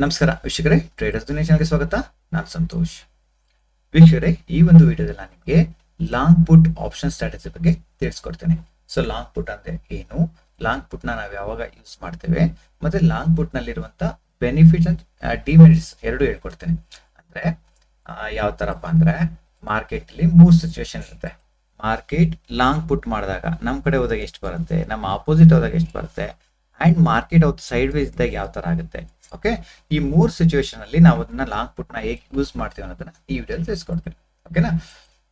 ನಮಸ್ಕಾರ ವೀಕ್ಷಕರೇ, ಟ್ರೇಡರ್ಸ್ ದುನಿಯಾ ಚಾನಲ್ಗೆ ಸ್ವಾಗತ. ನಾನು ಸಂತೋಷ್. ವೀಕ್ಷಕರೇ, ಈ ಒಂದು ವಿಡಿಯೋದಲ್ಲಿ ನಾನು ನಿಮಗೆ ಲಾಂಗ್ ಪುಟ್ ಆಪ್ಷನ್ ಸ್ಟ್ರಾಟಜಿ ಬಗ್ಗೆ ತಿಳಿಸ್ಕೊಡ್ತೇನೆ. ಸೊ ಲಾಂಗ್ ಪುಟ್ ಅಂದ್ರೆ ಏನು, ಲಾಂಗ್ ಪುಟ್ ನಾವು ಯಾವಾಗ ಯೂಸ್ ಮಾಡ್ತೇವೆ, ಮತ್ತೆ ಲಾಂಗ್ ಪುಟ್ ನಲ್ಲಿರುವಂತ ಬೆನಿಫಿಟ್ಸ್ ಅಂಡ್ ಡಿಮೆರಿಟ್ಸ್ ಎರಡು ಹೇಳ್ಕೊಡ್ತೇನೆ. ಅಂದ್ರೆ ಯಾವ ತರಪ್ಪ ಅಂದ್ರೆ ಮಾರ್ಕೆಟ್ ಅಲ್ಲಿ ಮೂರು ಸಿಚುವೇಶನ್ ಇರುತ್ತೆ. ಮಾರ್ಕೆಟ್ ಲಾಂಗ್ ಪುಟ್ ಮಾಡಿದಾಗ ನಮ್ಮ ಕಡೆ ಹೋದಾಗ ಎಷ್ಟು ಬರುತ್ತೆ, ನಮ್ಮ ಆಪೋಸಿಟ್ ಹೋದಾಗ ಎಷ್ಟು ಬರುತ್ತೆ, ಅಂಡ್ ಮಾರ್ಕೆಟ್ ಅವತ್ತು ಸೈಡ್ ವೇಸ್ ಇದ್ದಾಗ ಯಾವ ತರ ಆಗುತ್ತೆ. ಓಕೆ, ಈ ಮೂರು ಸಿಚುವೇಶನ್ ಅಲ್ಲಿ ನಾವು ಅದನ್ನ ಲಾಂಗ್ ಪುಟ್ ನ ಹೇಗೆ ಯೂಸ್ ಮಾಡ್ತೀವಿ ಅನ್ನೋದನ್ನ ಈ ವಿಡಿಯೋದಲ್ಲಿ ತಿಳಿಸ್ಕೊಡ್ತೀನಿ. ಓಕೆನಾ?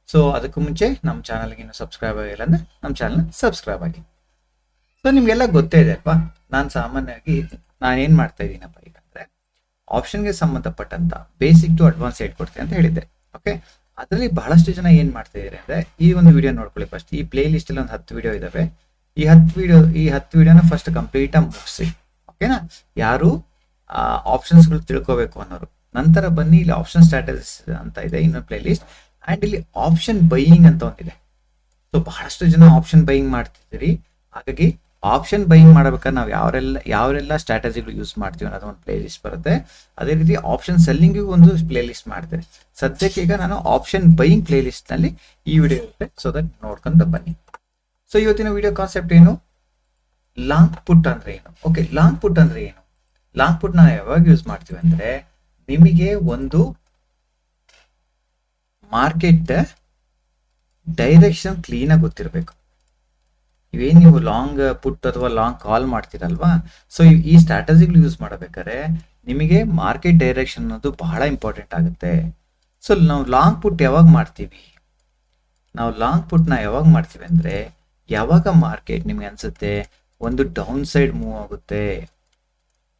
ಸೊ ಅದಕ್ಕೂ ಮುಂಚೆ ನಮ್ಮ ಚಾನಲ್ಗೆ ಇನ್ನೂ ಸಬ್ಸ್ಕ್ರೈಬ್ ಆಗಿಲ್ಲ ಅಂದ್ರೆ ನಮ್ಮ ಚಾನಲ್ ಸಬ್ಸ್ಕ್ರೈಬ್ ಆಗಿ. ಸೊ ನಿಮ್ಗೆಲ್ಲ ಗೊತ್ತೇ ಇದೆ ಅಲ್ವಾ, ನಾನು ಸಾಮಾನ್ಯವಾಗಿ ನಾನೇನ್ ಮಾಡ್ತಾ ಇದ್ದೀನಪ್ಪ ಈಗ ಅಂದ್ರೆ ಆಪ್ಷನ್ಗೆ ಸಂಬಂಧಪಟ್ಟಂತ ಬೇಸಿಕ್ ಟು ಅಡ್ವಾನ್ಸ್ ಹೇಳ್ಕೊಡ್ತೀನಿ ಅಂತ ಹೇಳಿದ್ದೆ. ಓಕೆ, ಅದರಲ್ಲಿ ಬಹಳಷ್ಟು ಜನ ಏನ್ ಮಾಡ್ತಾ ಇದ್ದಾರೆ ಅಂದ್ರೆ ಈ ಒಂದು ವಿಡಿಯೋ ನೋಡ್ಕೊಳ್ಳಿ. ಫಸ್ಟ್ ಈ ಪ್ಲೇ ಲಿಸ್ಟ್ ಅಲ್ಲಿ ಒಂದು 10 ವಿಡಿಯೋ ಇದಾವೆ. ಈ 10 ವಿಡಿಯೋನ ಫಸ್ಟ್ ಕಂಪ್ಲೀಟ್ ಆಗಿ ಮುಗಿಸಿ. ಓಕೆನಾ? ಯಾರು ಆಪ್ಷನ್ಸ್ಗಳು ತಿಳ್ಕೋಬೇಕು ಅನ್ನೋರು ನಂತರ ಬನ್ನಿ. ಇಲ್ಲಿ ಆಪ್ಷನ್ ಸ್ಟ್ರಾಟಜಿಸ್ ಅಂತ ಇದೆ ಇನ್ನೊಂದು ಪ್ಲೇ ಲಿಸ್ಟ್, ಅಂಡ್ ಇಲ್ಲಿ ಆಪ್ಷನ್ ಬೈಯಿಂಗ್ ಅಂತ ಒಂದಿದೆ. ಸೊ ಬಹಳಷ್ಟು ಜನ ಆಪ್ಷನ್ ಬೈಯಿಂಗ್ ಮಾಡ್ತಿದ್ದೀರಿ. ಹಾಗಾಗಿ ಆಪ್ಷನ್ ಬೈಯಿಂಗ್ ಮಾಡಬೇಕಾದ್ರೆ ನಾವು ಯಾವೆಲ್ಲ ಸ್ಟ್ರಾಟಜಿಗಳು ಯೂಸ್ ಮಾಡ್ತೀವಿ ಅನ್ನೋದು ಒಂದು ಪ್ಲೇ ಲಿಸ್ಟ್ ಬರುತ್ತೆ. ಅದೇ ರೀತಿ ಆಪ್ಷನ್ ಸೆಲ್ಲಿಂಗ್ ಒಂದು ಪ್ಲೇ ಲಿಸ್ಟ್ ಮಾಡ್ತೇನೆ. ಸದ್ಯಕ್ಕೆ ಈಗ ನಾನು ಆಪ್ಷನ್ ಬೈಯಿಂಗ್ ಪ್ಲೇ ಲಿಸ್ಟ್ ನಲ್ಲಿ ಈ ವಿಡಿಯೋ ಇರುತ್ತೆ. ಸೊ ದಟ್ ನೋಡ್ಕೊಂತ ಬನ್ನಿ. ಸೊ ಇವತ್ತಿನ ವಿಡಿಯೋ ಕಾನ್ಸೆಪ್ಟ್ ಏನು, ಲಾಂಗ್ ಪುಟ್ ಅಂದ್ರೆ ಏನು. ಓಕೆ, ಲಾಂಗ್ ಪುಟ್ ಅಂದ್ರೆ ಏನು? ಲಾಂಗ್ ಪುಟ್ ನಾವು ಯಾವಾಗ ಯೂಸ್ ಮಾಡ್ತೀವಿ ಅಂದ್ರೆ ನಿಮಗೆ ಒಂದು ಮಾರ್ಕೆಟ್ ಡೈರೆಕ್ಷನ್ ಕ್ಲೀನ್ ಆಗಿ ಗೊತ್ತಿರಬೇಕು. ಇವೇನ್ ನೀವು ಲಾಂಗ್ ಪುಟ್ ಅಥವಾ ಲಾಂಗ್ ಕಾಲ್ ಮಾಡ್ತೀರಲ್ವಾ, ಸೊ ಈ ಸ್ಟ್ರಾಟಜಿಗಳು ಯೂಸ್ ಮಾಡಬೇಕಾದ್ರೆ ನಿಮಗೆ ಮಾರ್ಕೆಟ್ ಡೈರೆಕ್ಷನ್ ಅನ್ನೋದು ಬಹಳ ಇಂಪಾರ್ಟೆಂಟ್ ಆಗುತ್ತೆ. ಸೊ ನಾವು ಲಾಂಗ್ ಪುಟ್ ಯಾವಾಗ ಮಾಡ್ತೀವಿ, ನಾವು ಲಾಂಗ್ ಪುಟ್ ನ ಯಾವಾಗ ಮಾಡ್ತೀವಿ ಅಂದ್ರೆ ಯಾವಾಗ ಮಾರ್ಕೆಟ್ ನಿಮ್ಗೆ ಅನ್ಸುತ್ತೆ ಒಂದು ಡೌನ್ ಸೈಡ್ ಮೂವ್ ಆಗುತ್ತೆ,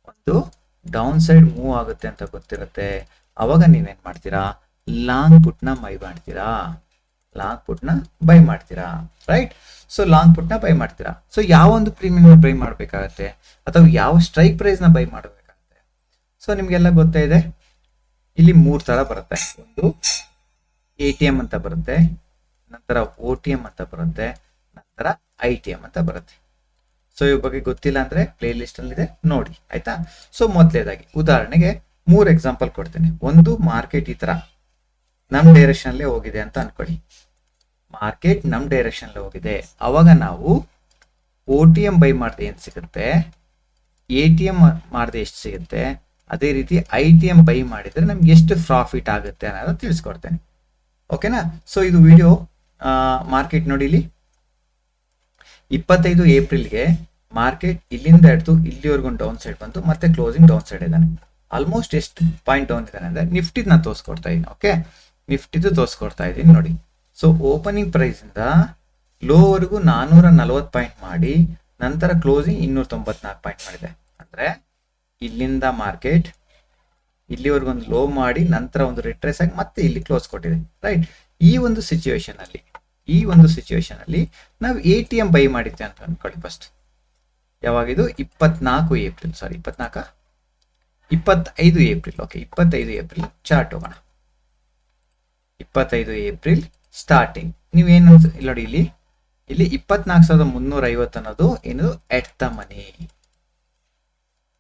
ಒಂದು ಡೌನ್ ಸೈಡ್ ಮೂವ್ ಆಗುತ್ತೆ ಅಂತ ಗೊತ್ತಿರುತ್ತೆ, ಅವಾಗ ನೀವೇನ್ ಮಾಡ್ತೀರಾ, ಲಾಂಗ್ ಪುಟ್ ನ ಬೈ ಮಾಡ್ತೀರಾ. ಲಾಂಗ್ ಪುಟ್ ನ ಬೈ ಮಾಡ್ತೀರಾ, ರೈಟ್? ಸೊ ಲಾಂಗ್ ಪುಟ್ ನ ಬೈ ಮಾಡ್ತೀರಾ. ಸೊ ಯಾವ ಒಂದು ಪ್ರೀಮಿಯಂ ಬೈ ಮಾಡ್ಬೇಕಾಗತ್ತೆ ಅಥವಾ ಯಾವ ಸ್ಟ್ರೈಕ್ ಪ್ರೈಸ್ ನ ಬೈ ಮಾಡಬೇಕಾಗತ್ತೆ. ಸೊ ನಿಮ್ಗೆಲ್ಲ ಗೊತ್ತೇ ಇದೆ, ಇಲ್ಲಿ 3 ತರ ಬರುತ್ತೆ. ಒಂದು ATM ಅಂತ ಬರುತ್ತೆ, ನಂತರ OTM ಅಂತ ಬರುತ್ತೆ, ನಂತರ ITM ಅಂತ ಬರುತ್ತೆ. ಸೊ ಇವ್ರ ಬಗ್ಗೆ ಗೊತ್ತಿಲ್ಲ ಅಂದ್ರೆ ಪ್ಲೇ ಲಿಸ್ಟ್ ಅಲ್ಲಿ ಇದೆ, ನೋಡಿ ಆಯ್ತಾ. ಸೊ ಮೊದಲನೇದಾಗಿ ಉದಾಹರಣೆಗೆ 3 ಎಕ್ಸಾಂಪಲ್ ಕೊಡ್ತೇನೆ. ಒಂದು ಮಾರ್ಕೆಟ್ ಈ ತರ ನಮ್ ಡೈರೆಕ್ಷನ್ ಅಲ್ಲೇ ಹೋಗಿದೆ ಅಂತ ಅನ್ಕೊಳ್ಳಿ. ಮಾರ್ಕೆಟ್ ನಮ್ ಡೈರೆಕ್ಷನ್ ಅಲ್ಲಿ ಹೋಗಿದೆ, ಅವಾಗ ನಾವು OTM ಬೈ ಮಾಡಿದ್ರೆ ಏನ್ ಸಿಗುತ್ತೆ, ATM ಮಾಡಿದ್ರೆ ಎಷ್ಟು ಸಿಗುತ್ತೆ, ಅದೇ ರೀತಿ ITM ಬೈ ಮಾಡಿದ್ರೆ ನಮ್ಗೆ ಎಷ್ಟು ಪ್ರಾಫಿಟ್ ಆಗುತ್ತೆ ಅನ್ನೋದು ತಿಳಿಸ್ಕೊಡ್ತೇನೆ. ಓಕೆನಾ? ಸೊ ಇದು ವಿಡಿಯೋ ಮಾರ್ಕೆಟ್ ನೋಡಿ, ಇಲ್ಲಿ 25 ಏಪ್ರಿಲ್ಗೆ ಮಾರ್ಕೆಟ್ ಇಲ್ಲಿಂದ ಹಿಡಿದು ಇಲ್ಲಿವರೆಗೂ ಡೌನ್ ಸೈಡ್ ಬಂತು, ಮತ್ತೆ ಕ್ಲೋಸಿಂಗ್ ಡೌನ್ ಸೈಡ್ ಇದ್ದಾನೆ. ಆಲ್ಮೋಸ್ಟ್ ಎಷ್ಟು ಪಾಯಿಂಟ್ ಡೌನ್ ಇದ್ದಾನೆ ಅಂದ್ರೆ ನಿಫ್ಟಿದ್ ನಾನು ತೋರಿಸ್ಕೊಡ್ತಾ ಇದ್ದೀನಿ. ಓಕೆ, ನಿಫ್ಟಿದು ತೋರಿಸ್ಕೊಡ್ತಾ ಇದ್ದೀನಿ ನೋಡಿ. ಸೊ ಓಪನಿಂಗ್ ಪ್ರೈಸ್ ಇಂದ ಲೋವರೆಗೂ 440 ಪಾಯಿಂಟ್ ಮಾಡಿ ನಂತರ ಕ್ಲೋಸಿಂಗ್ 294 ಪಾಯಿಂಟ್ ಮಾಡಿದೆ. ಅಂದ್ರೆ ಇಲ್ಲಿಂದ ಮಾರ್ಕೆಟ್ ಇಲ್ಲಿವರೆಗೂ ಒಂದು ಲೋ ಮಾಡಿ ನಂತರ ಒಂದು ರಿಟ್ರೇಸ್ ಆಗಿ ಮತ್ತೆ ಇಲ್ಲಿ ಕ್ಲೋಸ್ ಕೊಟ್ಟಿದೆ, ರೈಟ್? ಈ ಒಂದು ಸಿಚುವೇಶನ್ ಅಲ್ಲಿ ನಾವು ATM ಬೈ ಮಾಡಿದ್ದೆ ಅಂತ ಅನ್ಕೊಳ್ಳಿ. ಫಸ್ಟ್ ಯಾವಾಗಿದು 25 ಏಪ್ರಿಲ್. ಓಕೆ, 25 ಏಪ್ರಿಲ್ ಚಾರ್ಟ್ ಹೋಗೋಣ. 25 ಏಪ್ರಿಲ್ ಸ್ಟಾರ್ಟಿಂಗ್ ನೀವೇನು ನೋಡಿ, ಇಲ್ಲಿ 24,350 ಅನ್ನೋದು ಏನು, ಎಟ್ ದ ಮನಿ.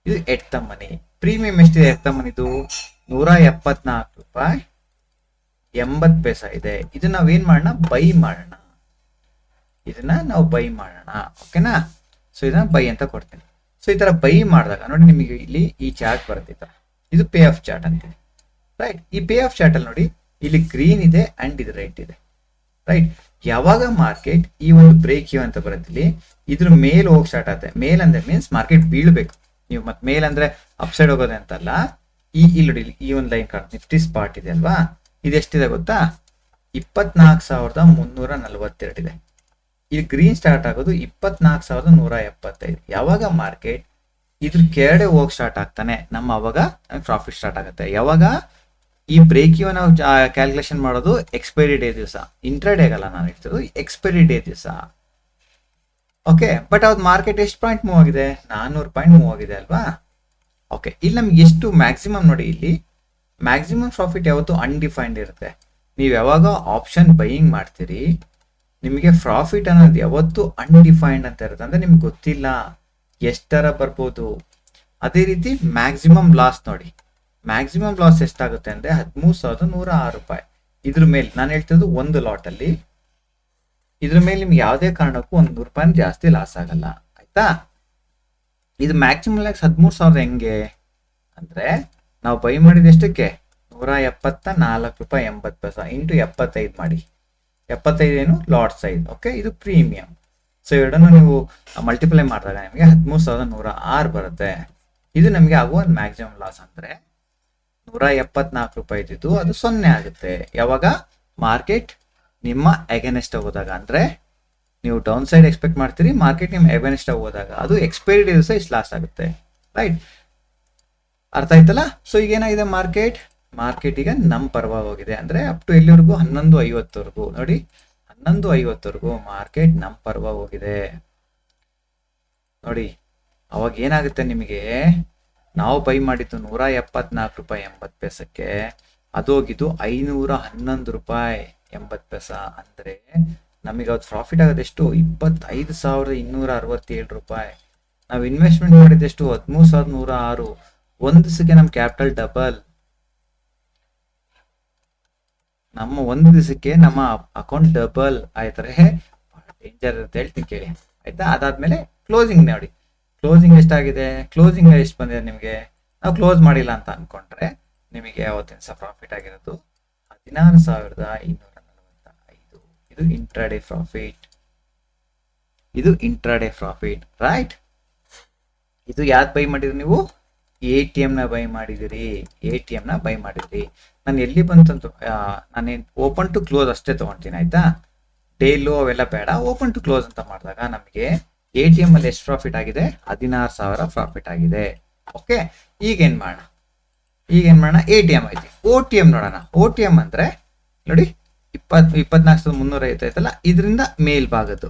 ಇದು ಎಟ್ ದ ಮನಿ. ಪ್ರೀಮಿಯಂ ಎಷ್ಟಿದೆ ಎಟ್ ದ ಮನಿದು, 174 ರೂಪಾಯಿ 80 ಪೈಸಾ ಇದೆ. ಇದು ನಾವೇನ್ ಮಾಡೋಣ, ಬೈ ಮಾಡೋಣ. ಇದನ್ನ ನಾವು ಬೈ ಮಾಡೋಣ. ಓಕೆನಾ? ಸೊ ಇದನ್ನ ಬೈ ಅಂತ ಕೊಡ್ತೀನಿ. ಸೊ ಈ ತರ ಬೈ ಮಾಡಿದಾಗ ನೋಡಿ ನಿಮಗೆ ಇಲ್ಲಿ ಈ ಚಾರ್ಟ್ ಬರುತ್ತೆ. ಈ ತರ ಇದು ಪೇ ಆಫ್ ಚಾರ್ಟ್ ಅಂತೀವಿ, ರೈಟ್? ಈ ಪೇ ಆಫ್ ಚಾರ್ಟ್ ಅಲ್ಲಿ ನೋಡಿ, ಇಲ್ಲಿ ಗ್ರೀನ್ ಇದೆ ಅಂಡ್ ಇದು ರೈಟ್ ಇದೆ, ರೈಟ್? ಯಾವಾಗ ಮಾರ್ಕೆಟ್ ಈ ಒಂದು ಬ್ರೇಕ್ ಇವ್ ಅಂತ ಬರುತ್ತೆ, ಇಲ್ಲಿ ಇದ್ರ ಮೇಲ್ ಹೋಗಿ ಸ್ಟಾರ್ಟ್ ಆಗುತ್ತೆ. ಮೇಲ್ ಅಂದ್ರೆ ಮೀನ್ಸ್ ಮಾರ್ಕೆಟ್ ಬೀಳ್ಬೇಕು. ನೀವು ಮತ್ತೆ ಮೇಲ್ ಅಂದ್ರೆ ಅಪ್ಸೈಡ್ ಹೋಗೋದೆ ಅಂತಲ್ಲ. ಇಲ್ಲಿ ನೋಡಿ, ಈ ಒಂದು ಲೈನ್ ಕಾಣುತ್ತೆ, ನಿಫ್ಟಿ ಸ್ಪಾಟ್ ಇದೆ ಅಲ್ವಾ, ಇದೆಷ್ಟಿದೆ ಗೊತ್ತಾ, 24,342 ಇದೆ. ಇಲ್ಲಿ ಗ್ರೀನ್ ಸ್ಟಾರ್ಟ್ ಆಗೋದು 24,175. ಯಾವಾಗ ಮಾರ್ಕೆಟ್ ಇದ್ರ ಕೆಳಗಡೆ ಹೋಗಿ ಸ್ಟಾರ್ಟ್ ಆಗ್ತಾನೆ ಅವಾಗ ಪ್ರಾಫಿಟ್ ಸ್ಟಾರ್ಟ್ ಆಗುತ್ತೆ. ಯಾವಾಗ ಈ ಬ್ರೇಕ್ ಇವ್ ನಾವು ಕ್ಯಾಲ್ಕುಲೇಷನ್ ಮಾಡೋದು ಎಕ್ಸ್ಪೈರಿ ಡೇ ದಿವಸ, ಇಂಟ್ರಾಡೇ ಆಗಲ್ಲ ನಾನು ಇಡ್ತಿರೋದು, ಎಕ್ಸ್ಪೈರಿ ಡೇ ದಿವಸ. ಓಕೆ, ಬಟ್ ಅವ್ದು ಮಾರ್ಕೆಟ್ ಎಷ್ಟು ಪಾಯಿಂಟ್ ಮೂವ್ ಆಗಿದೆ, 400 ಪಾಯಿಂಟ್ ಮೂವ್ ಆಗಿದೆ ಅಲ್ವಾ. ಓಕೆ, ಇಲ್ಲಿ ನಮ್ಗೆ ಎಷ್ಟು ಮ್ಯಾಕ್ಸಿಮಮ್ ನೋಡಿ, ಇಲ್ಲಿ ಮ್ಯಾಕ್ಸಿಮಮ್ ಪ್ರಾಫಿಟ್ ಯಾವತ್ತು ಅನ್ಡಿಫೈನ್ಡ್ ಇರುತ್ತೆ. ನೀವು ಯಾವಾಗ ಆಪ್ಷನ್ ಬೈಯಿಂಗ್ ಮಾಡ್ತೀರಿ ನಿಮಗೆ ಪ್ರಾಫಿಟ್ ಅನ್ನೋದು ಯಾವತ್ತು ಅನ್ಡಿಫೈನ್ಡ್ ಅಂತ ಇರುತ್ತೆ. ಅಂದ್ರೆ ನಿಮ್ಗೆ ಗೊತ್ತಿಲ್ಲ ಎಷ್ಟರ ಬರ್ಬೋದು. ಅದೇ ರೀತಿ ಮ್ಯಾಕ್ಸಿಮಮ್ ಲಾಸ್ ನೋಡಿ, ಮ್ಯಾಕ್ಸಿಮಮ್ ಲಾಸ್ ಎಷ್ಟಾಗುತ್ತೆ ಅಂದ್ರೆ 13,106 ರೂಪಾಯಿ. ಇದ್ರ ಮೇಲೆ ನಾನು ಹೇಳ್ತಿರೋದು ಒಂದು ಲಾಟ್ ಅಲ್ಲಿ, ಇದ್ರ ಮೇಲೆ ನಿಮ್ಗೆ ಯಾವುದೇ ಕಾರಣಕ್ಕೂ 100 ರೂಪಾಯಿ ಜಾಸ್ತಿ ಲಾಸ್ ಆಗಲ್ಲ, ಆಯ್ತಾ. ಇದು ಮ್ಯಾಕ್ಸಿಮಮ್ ಲಾಸ್ 13,000 ಹೆಂಗೆ ಅಂದ್ರೆ ನಾವು ಬೈ ಮಾಡಿದ ಎಷ್ಟಕ್ಕೆ 174.80 ಇಂಟು 75 ಮಾಡಿ, 75 ಏನು ಲಾಟ್ ಸೈಜ್, ಓಕೆ. ಇದು ಪ್ರೀಮಿಯಂ. ಸೊ ಎರಡನ್ನು ನೀವು ಮಲ್ಟಿಪ್ಲೈ ಮಾಡಿದಾಗ ನಿಮಗೆ 13,106 ಬರುತ್ತೆ. ಇದು ನಮಗೆ ಆಗುವ ಒಂದು ಮ್ಯಾಕ್ಸಿಮಮ್ ಲಾಸ್. ಅಂದ್ರೆ 174 ರೂಪಾಯಿ ಇದ್ದಿದ್ದು ಅದು 0 ಆಗುತ್ತೆ ಯಾವಾಗ ಮಾರ್ಕೆಟ್ ನಿಮ್ಮ ಎಗನೆಸ್ಟ್ ಹೋದಾಗ. ಅಂದ್ರೆ ನೀವು ಡೌನ್ ಸೈಡ್ ಎಕ್ಸ್ಪೆಕ್ಟ್ ಮಾಡ್ತೀರಿ, ಮಾರ್ಕೆಟ್ ನಿಮ್ಮ ಎಗನೆಸ್ಟ್ ಹೋದಾಗ ಅದು ಎಕ್ಸ್ಪೈರಿ ದಿವಸ ಇಷ್ಟು ಲಾಸ್ ಆಗುತ್ತೆ, ರೈಟ್. ಅರ್ಥ ಆಯ್ತಲ್ಲ. ಸೊ ಈಗ ಏನಾಗಿದೆ, ಮಾರ್ಕೆಟ್ ಈಗ ನಮ್ಮ ಪರವಾಗಿ ಹೋಗಿದೆ. ಅಂದ್ರೆ ಅಪ್ ಟು ಎಲ್ಲಿವರೆಗೂ 11:50 ನೋಡಿ, 11:50 ಮಾರ್ಕೆಟ್ ನಮ್ಮ ಪರವಾಗಿ ಹೋಗಿದೆ ನೋಡಿ. ಅವಾಗ ಏನಾಗುತ್ತೆ ನಿಮಗೆ, ನಾವು ಬೈ ಮಾಡಿದ್ದು 174.80 ಅದು ಹೋಗಿದ್ದು 511.80. ಅಂದ್ರೆ ನಮಗೆ ಅವತ್ತು ಪ್ರಾಫಿಟ್ ಆಗೋದೆಷ್ಟು 25,267 ರೂಪಾಯಿ. ನಾವು ಇನ್ವೆಸ್ಟ್ಮೆಂಟ್ ಮಾಡಿದೆಷ್ಟು 13,106. ಒಂದು ದಿವಸಕ್ಕೆ ನಮ್ಮ ಕ್ಯಾಪಿಟಲ್ ಡಬಲ್. ನಮ್ಮ ಒಂದು ದಿವಸಕ್ಕೆ ನಮ್ಮ ಅಕೌಂಟ್ ಡಬಲ್ ಆಯ್ತಾರೆ, ಡೇಂಜರ್ ಅಂತ ಹೇಳ್ತೀನಿ ಕೇಳಿ, ಆಯ್ತಾ. ಅದಾದ್ಮೇಲೆ ಕ್ಲೋಸಿಂಗ್ ನೋಡಿ, ಕ್ಲೋಸಿಂಗ್ ಎಷ್ಟಾಗಿದೆ, ಕ್ಲೋಸಿಂಗ್ ಎಷ್ಟು ಬಂದಿದೆ ನಿಮಗೆ. ನಾವು ಕ್ಲೋಸ್ ಮಾಡಿಲ್ಲ ಅಂತ ಅನ್ಕೊಂಡ್ರೆ ನಿಮಗೆ ಯಾವತ್ತಿನ ಸಹ ಪ್ರಾಫಿಟ್ ಆಗಿರೋದು 16,245. ಇದು ಇಂಟ್ರಾಡೇ ಪ್ರಾಫಿಟ್, ಇದು ಇಂಟ್ರಾಡೇ ಪ್ರಾಫಿಟ್, ರೈಟ್. ಇದು ಯಾವ್ದು ಬೈ ಮಾಡಿದ್ರಿ ನೀವು, ATM ನ ಬೈ ಮಾಡಿದಿರಿ, ATM ನ ಬೈ ಮಾಡಿದ್ರಿ. ನಾನು ಎಲ್ಲಿ ಬಂತಂತ ನಾನೇನು ಓಪನ್ ಟು ಕ್ಲೋಸ್ ಅಷ್ಟೇ ತಗೊಳ್ತೀನಿ, ಆಯ್ತಾ. ಡೇ ಲೋ ಅವೆಲ್ಲ ಬೇಡ, ಓಪನ್ ಟು ಕ್ಲೋಸ್ ಅಂತ ಮಾಡಿದಾಗ ನಮಗೆ ATM ಅಲ್ಲಿ ಎಷ್ಟು ಪ್ರಾಫಿಟ್ ಆಗಿದೆ, 16,000 ಪ್ರಾಫಿಟ್ ಆಗಿದೆ, ಓಕೆ. ಈಗ ಏನ್ ಮಾಡೋಣ, ATM ಐತಿ, OTM ನೋಡೋಣ. OTM ಅಂದ್ರೆ ನೋಡಿ 24,350 ಐತಲ್ಲ, ಇದರಿಂದ ಮೇಲ್ಭಾಗದ್ದು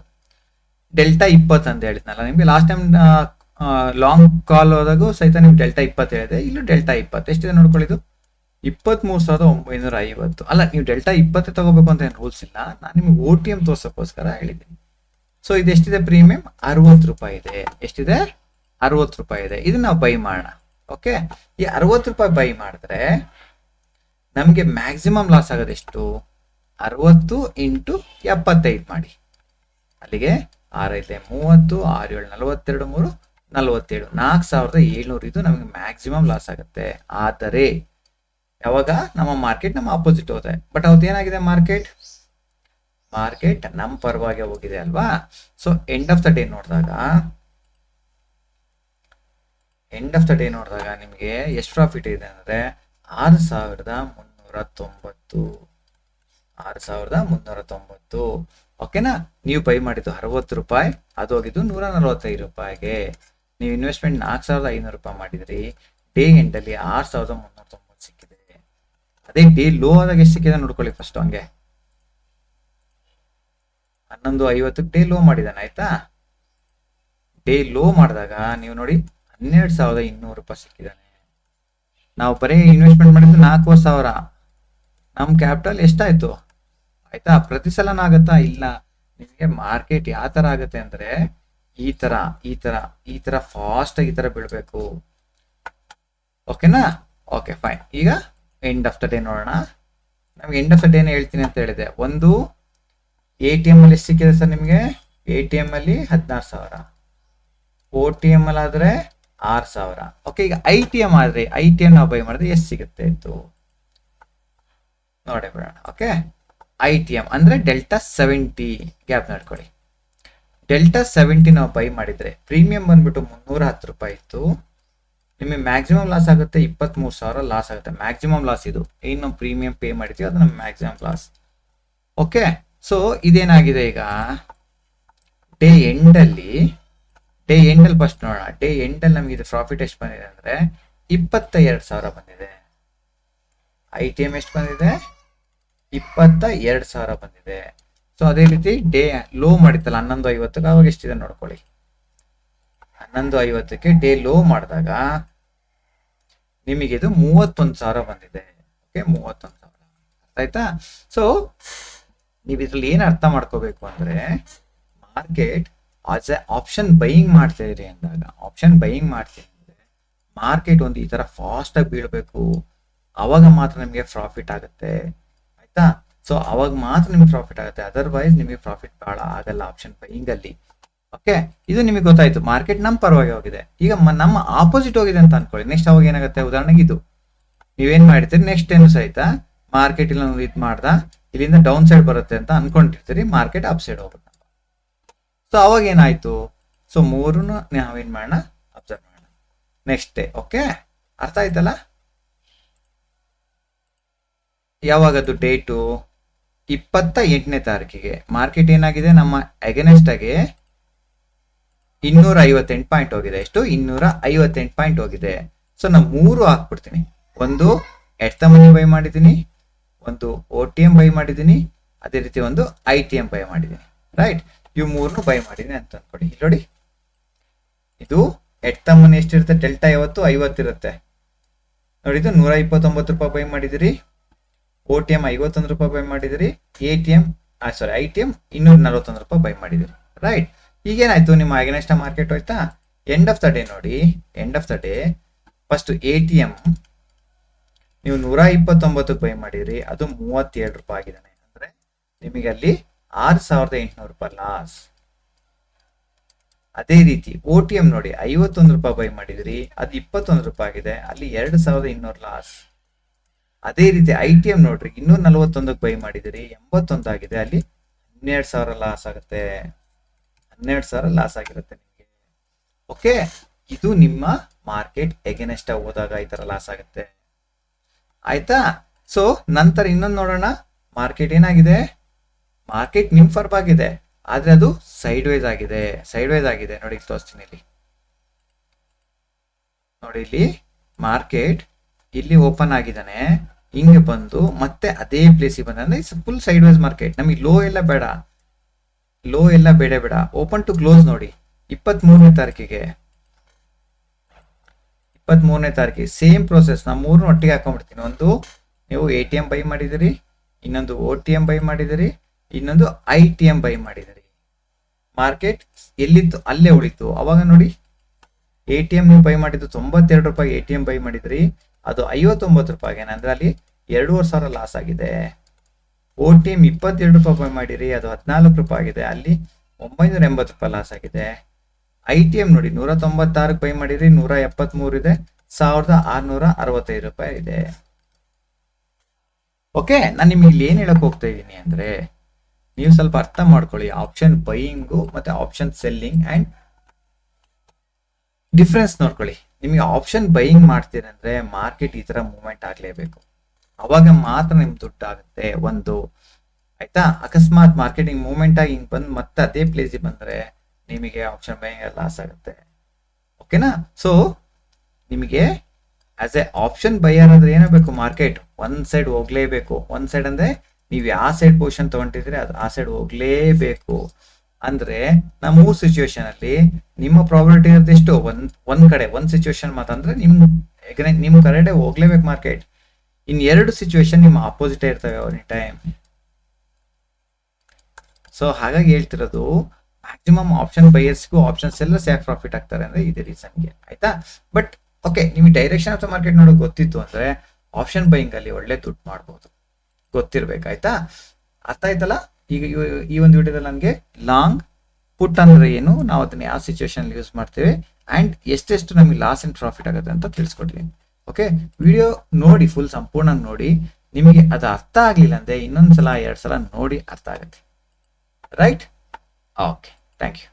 ಡೆಲ್ಟಾ 20 ಅಂತ ಹೇಳಿದ್ನಲ್ಲ ನಿಮ್ಗೆ ಲಾಸ್ಟ್ ಟೈಮ್ ಲಾಂಗ್ ಕಾಲ್ ಹೋದಾಗೂ ಸಹಿತ ನಿಮ್ಗೆ ಡೆಲ್ಟಾ 20 ಹೇಳಿದೆ. ಇಲ್ಲೂ ಡೆಲ್ಟಾ 20 ಎಷ್ಟಿದೆ ನೋಡ್ಕೊಳ್ಳಿದು 23,950. ಅಲ್ಲ, ನೀವು ಡೆಲ್ಟಾ 20 ತಗೋಬೇಕು ಅಂತ ಏನು ರೂಲ್ಸ್ ಇಲ್ಲ, ನಾನು ನಿಮ್ಗೆ OTM ತೋರ್ಸೋಕ್ಕೋಸ್ಕರ ಹೇಳಿದ್ದೀನಿ. ಸೊ ಇದು ಎಷ್ಟಿದೆ, ಪ್ರೀಮಿಯಂ 60 ರೂಪಾಯಿ ಇದೆ. ಎಷ್ಟಿದೆ, 60 ರೂಪಾಯಿ ಇದೆ. ಇದನ್ನ ನಾವು ಬೈ ಮಾಡೋಣ, ಓಕೆ. ಈ 60 ರೂಪಾಯಿ ಬೈ ಮಾಡಿದ್ರೆ ನಮಗೆ ಮ್ಯಾಕ್ಸಿಮಮ್ ಲಾಸ್ ಆಗೋದು ಎಷ್ಟು, 60 ಇಂಟು 75 ಮಾಡಿ. ಅಲ್ಲಿಗೆ 6 30, 6 7 42, 3 47, 4,700. ಇದು ನಮಗೆ ಮ್ಯಾಕ್ಸಿಮಮ್ ಲಾಸ್ ಆಗುತ್ತೆ. ಆದರೆ ಯಾವಾಗ ನಮ್ಮ ಮಾರ್ಕೆಟ್ ನಮ್ಮ ಆಪೋಸಿಟ್ ಹೋದೆ, ಬಟ್ ಅವತ್ತು ಏನಾಗಿದೆ, ಮಾರ್ಕೆಟ್ ನಮ್ಮ ಪರವಾಗಿ ಹೋಗಿದೆ ಅಲ್ವಾ. So end of the day ನೋಡಿದಾಗ ನಿಮಗೆ ಎಷ್ಟು ಪ್ರಾಫಿಟ್ ಇದೆ ಅಂದ್ರೆ 6,390. ಓಕೆನಾ. ನೀವು ಬೈ ಮಾಡಿದ್ದು 60 ರೂಪಾಯಿ, ಅದು ಹೋಗಿದ್ದು 145 ರೂಪಾಯಿಗೆ. ನೀವು ಇನ್ವೆಸ್ಟ್ಮೆಂಟ್ 4,500 ರೂಪಾಯಿ ಮಾಡಿದ್ರಿ, ಡೇ ಎಂಡ್ ಅಲ್ಲಿ 6,390 ಸಿಕ್ಕಿದೆ. ಅದೇ ಡೇ ಲೋ ಆದಾಗ ಎಷ್ಟು ಸಿಕ್ಕಿದೆ ನೋಡ್ಕೊಳ್ಳಿ ಫಸ್ಟ್. ಹಂಗೆ 11:50 ಡೇ ಲೋ ಮಾಡಿದಾನೆ, ಆಯ್ತಾ. ಡೇ ಲೋ ಮಾಡಿದಾಗ ನೀವು ನೋಡಿ 12,200 ರೂಪಾಯಿ ಸಿಕ್ಕಿದ್ದಾನೆ. ನಾವು ಬರೀ ಇನ್ವೆಸ್ಟ್ಮೆಂಟ್ ಮಾಡಿದ್ದು 4,000. ನಮ್ಮ ಕ್ಯಾಪಿಟಲ್ ಎಷ್ಟಾಯ್ತು, ಆಯ್ತಾ. ಪ್ರತಿ ಸಲನ ಆಗತ್ತಾ, ಇಲ್ಲ. ನಿಮಗೆ ಮಾರ್ಕೆಟ್ ಯಾವ ತರ ಆಗುತ್ತೆ ಅಂದ್ರೆ ಈ ತರ ಫಾಸ್ಟ್ ಆಗಿ ಈ ತರ ಬೀಳ್ಬೇಕು, ಓಕೆನಾ. Okay fine. ಈಗ ಎಂಡ್ ಆಫ್ ದ ಡೇ ನೋಡೋಣ. ನಮ್ಗೆ ಎಂಡ್ ಆಫ್ ದ ಡೇನ ಹೇಳ್ತೀನಿ ಅಂತ ಹೇಳಿದೆ. ಒಂದು ATM ಅಲ್ಲಿ ಎಷ್ಟು ಸಿಕ್ಕಿದೆ ಸರ್ ನಿಮಗೆ, ATM ಅಲ್ಲಿ 16,000, OTM ಅಲ್ಲಿ ಆದ್ರೆ 6,000. ಓಕೆ. ಈಗ ITM ಆದ್ರೆ ITM ನಾವು ಬೈ ಮಾಡಿದ್ರೆ ಎಷ್ಟು ಸಿಗುತ್ತೆ ಇತ್ತು ನೋಡಿ ಬಿಡೋಣ, ಓಕೆ. ITM ಅಂದ್ರೆ ಡೆಲ್ಟಾ 70 ಗ್ಯಾಪ್ ನೋಡ್ಕೊಳ್ಳಿ. ಡೆಲ್ಟಾ 70 ನಾವು ಬೈ ಮಾಡಿದ್ರೆ ಪ್ರೀಮಿಯಂ ಬಂದ್ಬಿಟ್ಟು 310 ರೂಪಾಯಿ ಇತ್ತು. ನಿಮಗೆ ಮ್ಯಾಕ್ಸಿಮಮ್ ಲಾಸ್ ಆಗುತ್ತೆ 23,000 ಲಾಸ್ ಆಗುತ್ತೆ. ಮ್ಯಾಕ್ಸಿಮಮ್ ಲಾಸ್ ಇದು, ಏನು ಪ್ರೀಮಿಯಂ ಪೇ ಮಾಡಿದ್ವಿ ಅದು ನಮ್ಮ ಮ್ಯಾಕ್ಸಿಮಮ್ ಲಾಸ್, ಓಕೆ. ಸೊ ಇದೇನಾಗಿದೆ ಈಗ ಡೇ ಎಂಡ್ ಅಲ್ಲಿ ಫಸ್ಟ್ ನೋಡೋಣ. ಡೇ ಎಂಡ್ ಅಲ್ಲಿ ನಮಗೆ ಇದು ಪ್ರಾಫಿಟ್ ಎಷ್ಟು ಬಂದಿದೆ ಅಂದ್ರೆ 22,000 ಬಂದಿದೆ. ITM ಎಷ್ಟು ಬಂದಿದೆ, 22,000 ಬಂದಿದೆ. ಸೊ ಅದೇ ರೀತಿ ಡೇ ಲೋ ಮಾಡಿತ್ತಲ್ಲ 11:50, ಅವಾಗ ಎಷ್ಟಿದೆ ನೋಡ್ಕೊಳ್ಳಿ. 11:50ಕ್ಕೆ ಡೇ ಲೋ ಮಾಡಿದಾಗ ನಿಮಗೆ ಇದು 31,000 ಬಂದಿದೆ, ಓಕೆ. 31,000 ಆಯ್ತಾ. ಸೊ ನೀವು ಇದ್ರಲ್ಲಿ ಏನ್ ಅರ್ಥ ಮಾಡ್ಕೋಬೇಕು ಅಂದ್ರೆ market as A option buying ಮಾಡ್ತಾ ಇದ್ರಿ ಅಂದಾಗ, ಆಪ್ಷನ್ ಬೈಯಿಂಗ್ ಮಾಡ್ತೀನಿ ಅಂದ್ರೆ ಮಾರ್ಕೆಟ್ ಒಂದು ಈ ತರ ಫಾಸ್ಟ್ ಆಗಿ ಬೀಳಬೇಕು, ಅವಾಗ ಮಾತ್ರ ನಿಮಗೆ ಪ್ರಾಫಿಟ್ ಆಗುತ್ತೆ ಆಯ್ತಾ. ಸೊ ಅವಾಗ ಮಾತ್ರ ನಿಮ್ಗೆ ಪ್ರಾಫಿಟ್ ಆಗುತ್ತೆ, ಅದರ್ವೈಸ್ ನಿಮಗೆ ಪ್ರಾಫಿಟ್ ಬಹಳ ಆಗಲ್ಲ ಆಪ್ಷನ್ ಬೈಯಿಂಗ್ ಅಲ್ಲಿ. ಓಕೆ, ಇದು ನಿಮಗೆ ಗೊತ್ತಾಯ್ತು. ಮಾರ್ಕೆಟ್ ನಮ್ಮ ಪರವಾಗಿ ಹೋಗಿದೆ, ಈಗ ನಮ್ಮ ಆಪೋಸಿಟ್ ಹೋಗಿದೆ ಅಂತ ಅನ್ಕೊಳ್ಳಿ. ನೆಕ್ಸ್ಟ್ ಅವಾಗ ಏನಾಗುತ್ತೆ, ಉದಾಹರಣೆಗೆ ಇದು ನೀವೇನ್ ಮಾಡಿರ್ತೀರಿ, ನೆಕ್ಸ್ಟ್ ಏನು ಸಹಿತ ಮಾರ್ಕೆಟ್ ಇಲ್ಲ ಇದು ಮಾಡ್ದ ಇಲ್ಲಿಂದ ಡೌನ್ ಸೈಡ್ ಬರುತ್ತೆ ಅಂತ ಅನ್ಕೊಂಡಿರ್ತೀರಿ, ಮಾರ್ಕೆಟ್ ಅಪ್ ಸೈಡ್ ಹೋಗುತ್ತೆ. ಸೊ ಅವಾಗ ಏನಾಯ್ತು, ಸೊ ಮೂರನ್ನು ನಾವೇನ್ ಮಾಡೋಣ, ಅಬ್ಸರ್ವ್ ಮಾಡೋಣ ನೆಕ್ಸ್ಟ್ ಡೇ. ಓಕೆ, ಅರ್ಥ ಆಯ್ತಲ್ಲ. ಯಾವಾಗದು ಡೇಟು 28ನೇ ತಾರೀಕಿಗೆ ಮಾರ್ಕೆಟ್ ಏನಾಗಿದೆ, ನಮ್ಮ ಅಗೇನೆಸ್ಟ್ ಆಗಿ 258 ಪಾಯಿಂಟ್ ಹೋಗಿದೆ. ಎಷ್ಟು, 258 ಪಾಯಿಂಟ್ ಹೋಗಿದೆ. ಸೊ ನಾನು 3 ಹಾಕ್ಬಿಡ್ತೀನಿ. ಒಂದು ಎಟ್ ದ ಮನಿ ಬೈ ಮಾಡಿದ್ದೀನಿ, ಒಂದು OTM ಬೈ ಮಾಡಿದ್ದೀನಿ, ಅದೇ ರೀತಿ ಒಂದು ITM ಬೈ ಮಾಡಿದ್ದೀನಿ. ರೈಟ್, ಇವು 3 ಬೈ ಮಾಡಿದ್ದೀನಿ ಅಂತ ಅನ್ಕೊಡಿ. ಇಲ್ಲಿ ನೋಡಿ, ಇದು ಎಟ್ ದ ಮನಿ ಎಷ್ಟಿರುತ್ತೆ, ಡೆಲ್ಟಾ ಯಾವತ್ತು 50 ಇರುತ್ತೆ ನೋಡಿ. ಇದು 129 ರೂಪಾಯಿ ಬೈ ಮಾಡಿದಿರಿ, OTM 51 ರೂಪಾಯಿ ಬೈ ಮಾಡಿದಿರಿ, ITM 241 ರೂಪಾಯಿ ಬೈ ಮಾಡಿದಿರಿ. ರೈಟ್, ಈಗೇನಾಯ್ತು, ನಿಮ್ಮ ಅಗೇನೆಸ್ಟ್ ಮಾರ್ಕೆಟ್ ಹೋಯ್ತಾ. ಎಂಡ್ ಆಫ್ ದ ಡೇ ನೋಡಿ, end of the day first ATM ನೀವು 129 ಬೈ ಮಾಡಿದ್ರಿ, ಅದು 37 ರೂಪಾಯಿ ಆಗಿದ್ದಾನೆ. ಅಂದ್ರೆ ನಿಮಗೆ ಅಲ್ಲಿ 6800 ರೂಪಾಯಿ ಲಾಸ್. ಅದೇ ರೀತಿ OTM ನೋಡಿ, 51 ರೂಪಾಯಿ ಬೈ ಮಾಡಿದ್ರಿ, ಅದು 21 ರೂಪಾಯಿ ಆಗಿದೆ, ಅಲ್ಲಿ 2200 ಲಾಸ್. ಅದೇ ರೀತಿ ITM ನೋಡ್ರಿ, 241 ಬೈ ಮಾಡಿದಿರಿ, 81 ಆಗಿದೆ, ಅಲ್ಲಿ 12000 ಲಾಸ್ ಆಗುತ್ತೆ. 12000 ಲಾಸ್ ಆಗಿರುತ್ತೆ ನಿಮಗೆ. ಓಕೆ, ಇದು ನಿಮ್ಮ ಮಾರ್ಕೆಟ್ ಎಗೇನೆಸ್ಟ್ ಹೋದಾಗ ಈ ತರ ಲಾಸ್ ಆಗುತ್ತೆ ಆಯ್ತಾ. ಸೊ ನಂತರ ಇನ್ನೊಂದು ನೋಡೋಣ, ಮಾರ್ಕೆಟ್ ಏನಾಗಿದೆ, ಮಾರ್ಕೆಟ್ ನಿಮ್ ಪರವಾಗಿದೆ, ಆದ್ರೆ ಅದು ಸೈಡ್ ವೈಸ್ ಆಗಿದೆ. ಸೈಡ್ ವೈಸ್ ಆಗಿದೆ ನೋಡಿ, ತೋರಿಸ್ತೀನಿ ಇಲ್ಲಿ ನೋಡಿ. ಇಲ್ಲಿ ಮಾರ್ಕೆಟ್ ಇಲ್ಲಿ ಓಪನ್ ಆಗಿದ್ದಾನೆ, ಹಿಂಗೆ ಬಂದು ಮತ್ತೆ ಅದೇ ಪ್ಲೇಸಿಗೆ ಬಂದ, ಅಂದ್ರೆ ಫುಲ್ ಸೈಡ್ ವೈಸ್ ಮಾರ್ಕೆಟ್. ನಮಗೆ ಲೋ ಎಲ್ಲ ಬೇಡ, ಲೋ ಎಲ್ಲ ಬೇಡ ಬೇಡ, ಓಪನ್ ಟು ಕ್ಲೋಸ್ ನೋಡಿ. 23ನೇ ತಾರೀಕಿಗೆ ಸೇಮ್ ಪ್ರೋಸೆಸ್, ನಾ 3 ಒಟ್ಟಿಗೆ ಹಾಕೊಂಡ್ಬಿಡ್ತೀನಿ. ಒಂದು ನೀವು ATM ಬೈ ಮಾಡಿದಿರಿ, ಇನ್ನೊಂದು OTM ಬೈ ಮಾಡಿದಿರಿ, ಇನ್ನೊಂದು ITM ಬೈ ಮಾಡಿದಿರಿ. ಮಾರ್ಕೆಟ್ ಎಲ್ಲಿತ್ತು ಅಲ್ಲೇ ಉಳಿತು. ಅವಾಗ ನೋಡಿ, ATM ನೀವು ಬೈ ಮಾಡಿದ್ದು 92 ರೂಪಾಯಿ ATM ಬೈ ಮಾಡಿದ್ರಿ, ಅದು 59 ರೂಪಾಯಿಗೆ, ಅಂದ್ರೆ ಅಲ್ಲಿ 2500 ಲಾಸ್ ಆಗಿದೆ. OTM 22 ರೂಪಾಯಿ ಬೈ ಮಾಡಿರಿ, ಅದು 14 ರೂಪಾಯಿ ಆಗಿದೆ, ಅಲ್ಲಿ 980 ರೂಪಾಯಿ ಲಾಸ್ ಆಗಿದೆ. ITM ನೋಡಿ, 196 ಬೈ ಮಾಡಿರಿ, 173 ಇದೆ, 1665 ರೂಪಾಯಿ ಇದೆ. ಓಕೆ, ನಾನು ನಿಮ್ಗೆ ಇಲ್ಲಿ ಏನ್ ಹೇಳಕ್ ಹೋಗ್ತಾ ಇದ್ದೀನಿ ಅಂದ್ರೆ, ನೀವು ಸ್ವಲ್ಪ ಅರ್ಥ ಮಾಡ್ಕೊಳ್ಳಿ ಆಪ್ಷನ್ ಬೈಯಿಂಗು ಮತ್ತೆ ಆಪ್ಷನ್ ಸೆಲ್ಲಿಂಗ್ ಅಂಡ್ ಡಿಫ್ರೆನ್ಸ್ ನೋಡ್ಕೊಳ್ಳಿ. ನಿಮಗೆ ಆಪ್ಷನ್ ಬೈಯಿಂಗ್ ಮಾಡ್ತೀರಂದ್ರೆ ಮಾರ್ಕೆಟ್ ಈ ತರ ಮೂವ್ಮೆಂಟ್ ಆಗ್ಲೇಬೇಕು, ಅವಾಗ ಮಾತ್ರ ನಿಮ್ ದುಡ್ಡು ಆಗುತ್ತೆ ಒಂದು ಆಯ್ತಾ. ಅಕಸ್ಮಾತ್ ಮಾರ್ಕೆಟಿಂಗ್ ಮೂವ್ಮೆಂಟ್ ಆಗಿ ಹಿಂಗ್ ಬಂದು ಮತ್ತೆ ಅದೇ ಪ್ಲೇಸಿಗೆ ಬಂದ್ರೆ ನಿಮಗೆ ಆಪ್ಷನ್ ಬೈಯಿಂಗ್ ಲಾಸ್ ಆಗುತ್ತೆ. ಓಕೆನಾ. ಸೊ ನಿಮಗೆ ಆಸ್ ಎ ಆಪ್ಷನ್ ಬೈಯರ್ ಅಂದ್ರೆ ಏನಾಗಬೇಕು, ಮಾರ್ಕೆಟ್ ಒಂದ್ ಸೈಡ್ ಹೋಗ್ಲೇಬೇಕು. ಒಂದ್ ಸೈಡ್ ಅಂದ್ರೆ ನೀವು ಯಾವ ಸೈಡ್ ಪೊಸಿಷನ್ ತಗೊಂಡಿದ್ರೆ ಅದು ಆ ಸೈಡ್ ಹೋಗ್ಲೇಬೇಕು. ಅಂದ್ರೆ ನಾ 3 ಸಿಚುವೇಶನ್ ಅಲ್ಲಿ ನಿಮ್ಮ ಪ್ರಾಬಿಲಿಟಿ ಇರೋದು ಎಷ್ಟು, ಒಂದ್ ಕಡೆ ಒಂದ್ ಸಿಚುವೇಶನ್ ಮಾತಂದ್ರೆ ನಿಮ್ ಕರೆಕ್ಟ್ ಹೋಗ್ಲೇಬೇಕು ಮಾರ್ಕೆಟ್. ಇನ್ 2 ಸಿಚುವೇಶನ್ ನಿಮ್ಮ ಅಪೋಸಿಟ್ ಇರ್ತವೆ ಎನಿ ಟೈಮ್. ಸೊ ಹಾಗಾಗಿ ಹೇಳ್ತಿರೋದು, ಮ್ಯಾಕ್ಸಿಮಮ್ ಆಪ್ಷನ್ ಬೈಯರ್ಸ್ಗೂ ಆಪ್ಷನ್ಸ್ ಎಲ್ಲ ಸೇಫ್ ಪ್ರಾಫಿಟ್ ಆಗ್ತಾರೆ ಅಂದ್ರೆ ಇದೇ ರೀಸನ್ಗೆ ಆಯ್ತಾ. ಬಟ್ ಓಕೆ, ನಿಮಗೆ ಡೈರೆಕ್ಷನ್ ಆಫ್ ದ ಮಾರ್ಕೆಟ್ ನೋಡೋಕೆ ಗೊತ್ತಿತ್ತು ಅಂದ್ರೆ ಆಪ್ಷನ್ ಬೈಯಿಂಗ್ ಅಲ್ಲಿ ಒಳ್ಳೆ ದುಡ್ಡು ಮಾಡ್ಬೋದು, ಗೊತ್ತಿರ್ಬೇಕಾಯ್ತಾ. ಅರ್ಥ ಆಯ್ತಲ್ಲ. ಈಗ ಈ ಒಂದು ವಿಡಿಯೋದಲ್ಲಿ ನನಗೆ ಲಾಂಗ್ ಪುಟ್ ಅಂದ್ರೆ ಏನು, ನಾವು ಅದನ್ನ ಯಾವ ಸಿಚುವೇಶನ್ ಯೂಸ್ ಮಾಡ್ತೇವೆ ಅಂಡ್ ಎಷ್ಟೆಷ್ಟು ನಮಗೆ ಲಾಸ್ ಅಂಡ್ ಪ್ರಾಫಿಟ್ ಆಗುತ್ತೆ ಅಂತ ತಿಳಿಸ್ಕೊಡ್ತೀನಿ. ಓಕೆ, ವಿಡಿಯೋ ನೋಡಿ, ಫುಲ್ ಸಂಪೂರ್ಣ ನೋಡಿ. ನಿಮಗೆ ಅದು ಅರ್ಥ ಆಗ್ಲಿಲ್ಲ ಅಂದ್ರೆ ಇನ್ನೊಂದ್ಸಲ 2 ಸಲ ನೋಡಿ ಅರ್ಥ ಆಗುತ್ತೆ. ರೈಟ್. Okay, thank you.